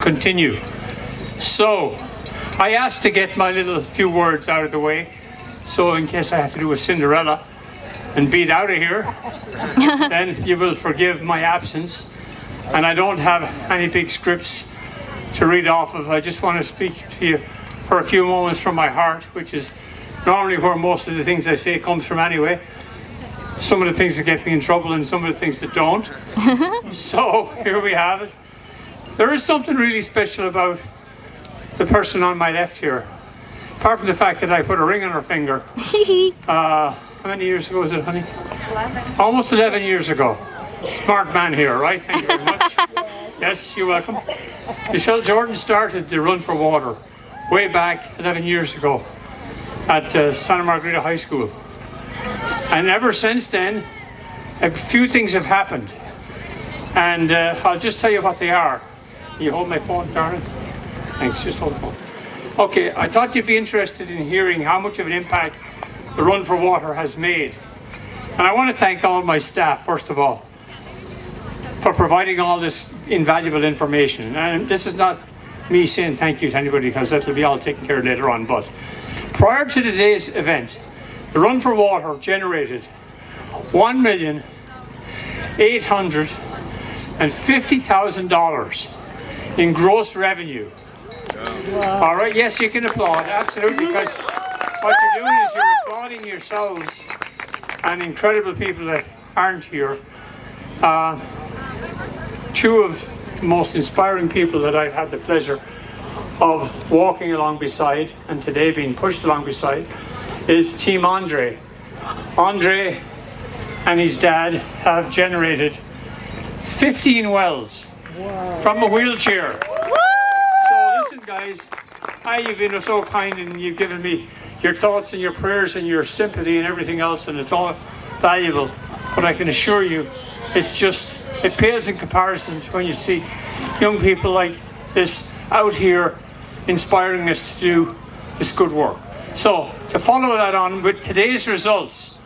Continue. So, I asked to get my little few words out of the way, so in case I have to do a Cinderella and beat out of here, then you will forgive my absence. And I don't have any big scripts to read off of. I just want to speak to you for a few moments from my heart, which is normally where most of the things I say comes from anyway. Some of the things that get me in trouble and some of the things that don't. So, here we have it. There is something really special about the person on my left here. Apart from the fact that I put a ring on her finger. How many years ago was it, honey? 11. Almost 11 years ago. Smart man here, right? Thank you very much. Yes, you're welcome. Michelle Jordan started the Run4Water way back 11 years ago at Santa Margarita High School. And ever since then, a few things have happened. And I'll just tell you what they are. Can you hold my phone, darling? Thanks, just hold the phone. Okay, I thought you'd be interested in hearing how much of an impact the Run4Water has made. And I want to thank all my staff, first of all, for providing all this invaluable information. And this is not me saying thank you to anybody, because that'll be all taken care of later on. But prior to today's event, the Run4Water generated $1,850,000 in gross revenue. Wow. All right, yes, you can applaud, absolutely, because what you're doing is you're applauding yourselves and incredible people that aren't here. Two of the most inspiring people that I've had the pleasure of walking along beside, and today being pushed along beside, is Team Andre. Andre and his dad have generated 15 wells from a wheelchair. So listen, guys, you've been so kind and you've given me your thoughts and your prayers and your sympathy and everything else, and it's all valuable. But I can assure you, it pales in comparison to when you see young people like this out here inspiring us to do this good work. So, to follow that on with today's results,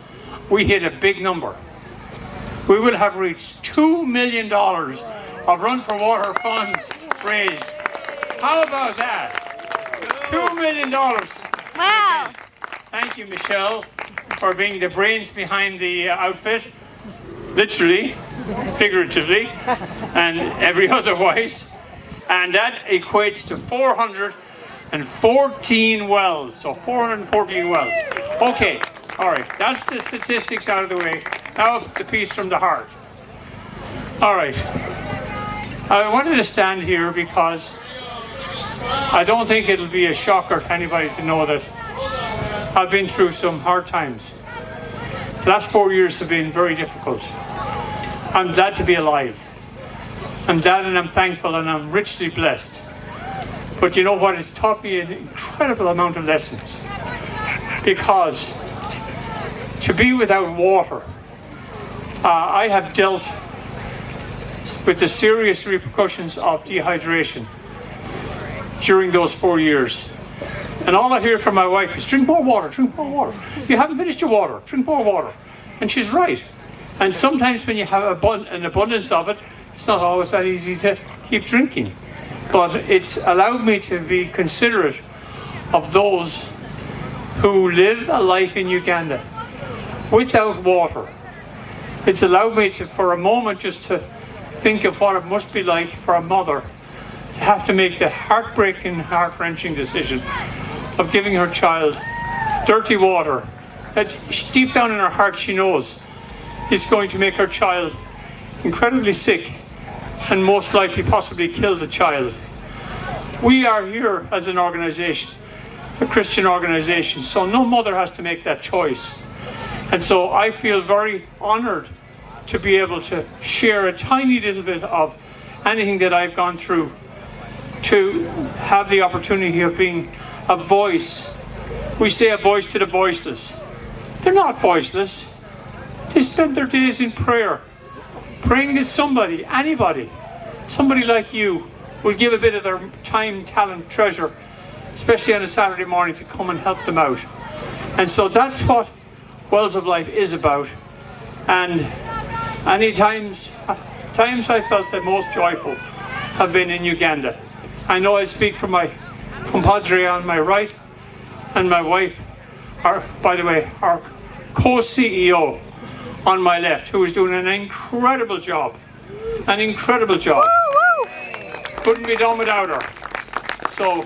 we hit a big number. We will have reached $2 million of Run4Water funds raised. How about that? $2 million. Wow. Thank you, Michelle, for being the brains behind the outfit, literally, figuratively, and every otherwise. And that equates to 414 wells. So 414 wells. Okay, all right, that's the statistics out of the way. Now the piece from the heart. All right. I wanted to stand here because I don't think it'll be a shocker to anybody to know that I've been through some hard times. The last 4 years have been very difficult. I'm glad to be alive. I'm glad and I'm thankful and I'm richly blessed. But you know what? It's taught me an incredible amount of lessons. Because to be without water, I have dealt with the serious repercussions of dehydration during those 4 years. And all I hear from my wife is, drink more water, drink more water. You haven't finished your water, drink more water. And she's right. And sometimes when you have an abundance of it, it's not always that easy to keep drinking. But it's allowed me to be considerate of those who live a life in Uganda without water. It's allowed me to, for a moment, just to think of what it must be like for a mother to have to make the heartbreaking, heart-wrenching decision of giving her child dirty water that deep down in her heart she knows is going to make her child incredibly sick and most likely possibly kill the child. We are here as an organization, a Christian organization, so no mother has to make that choice. And so I feel very honored to be able to share a tiny little bit of anything that I've gone through, to have the opportunity of being a voice. We say a voice to the voiceless. They're not voiceless. They spend their days in prayer, praying that somebody, anybody, somebody like you, will give a bit of their time, talent, treasure, especially on a Saturday morning, to come and help them out. And so that's what Wells of Life is about. And times I felt the most joyful have been in Uganda. I know I speak for my compadre on my right and my wife, by the way, our co-CEO on my left, who is doing an incredible job. An incredible job. Couldn't be done without her. So,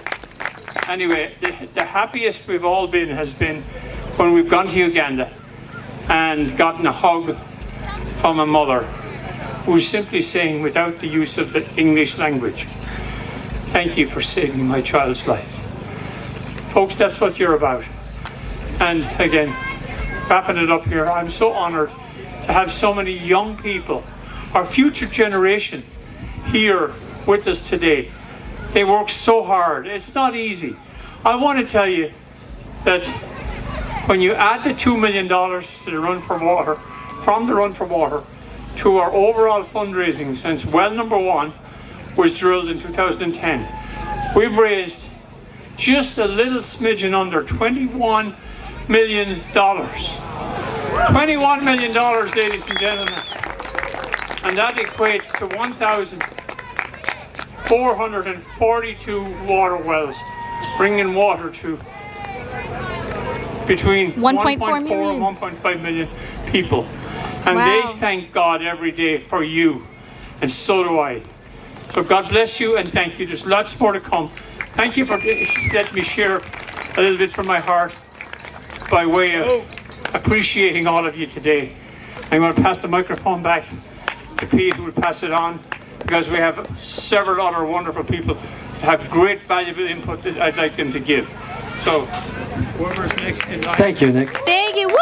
anyway, the happiest we've all been has been when we've gone to Uganda and gotten a hug from a mother who's simply saying, without the use of the English language, "Thank you for saving my child's life." Folks, that's what you're about. And again, wrapping it up here, I'm so honored to have so many young people, our future generation, here with us today. They work so hard. It's not easy. I want to tell you that when you add the $2 million to the Run for Water, from the Run for Water, to our overall fundraising since well number 1 was drilled in 2010, we've raised just a little smidgen under $21 million. $21 million, ladies and gentlemen. And that equates to 1,442 water wells, bringing water to between 1.4 and 1.5 million people. And they thank God every day for you, and so do I. So God bless you and thank you. There's lots more to come. Thank you for letting me share a little bit from my heart by way of appreciating all of you today. I'm going to pass the microphone back to Pete, who will pass it on, because we have several other wonderful people that have great valuable input that I'd like them to give. So, whoever's next in line. Thank you, Nick. Thank you. Woo!